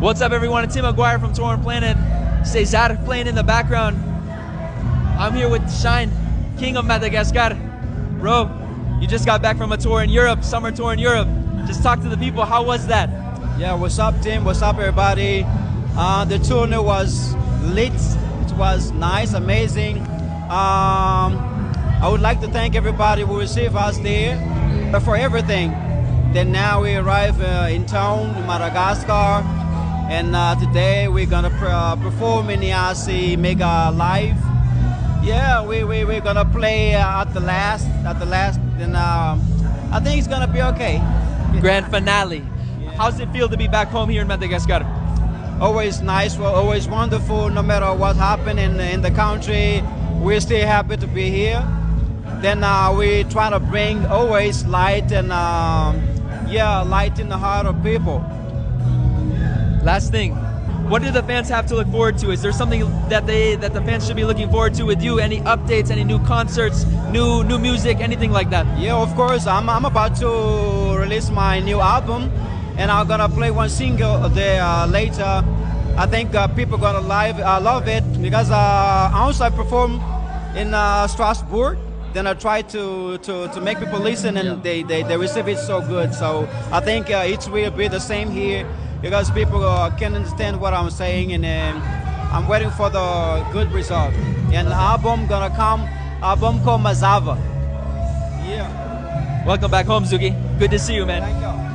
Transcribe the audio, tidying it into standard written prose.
What's up, everyone? It's Tim McGuire from Torn Planet. Cesar playing in the background. I'm here with Shyn, King of Madagascar. Bro, you just got back from a tour in Europe, summer tour in Europe. Just talk to the people. How was that? Yeah, what's up, Tim? What's up, everybody? The tour was lit. It was nice, amazing. I would like to thank everybody who received us there for everything. Then now we arrive in town in Madagascar, and today we're gonna perform in the RC Mega Live. Yeah, we're gonna play at the last, and I think it's gonna be okay. Grand finale. Yeah. How's it feel to be back home here in Madagascar? Always nice, well, always wonderful. No matter what happened in the country, we're still happy to be here. Then we try to bring always light and yeah, light in the heart of people. Last thing, what do the fans have to look forward to? Is there something that the fans should be looking forward to with you? Any updates, any new concerts, new music, anything like that? Yeah, of course. I'm about to release my new album, and I'm gonna play one single there later. I think people gonna love it because also I perform in Strasbourg. Then I try to make people listen, and yeah, they receive it so good. So I think it will be the same here, because people can understand what I'm saying, and I'm waiting for the good result. And the album gonna come, album called MIAVAKA. Yeah. Welcome back home, Zuki. Good to see you, man. Thank you.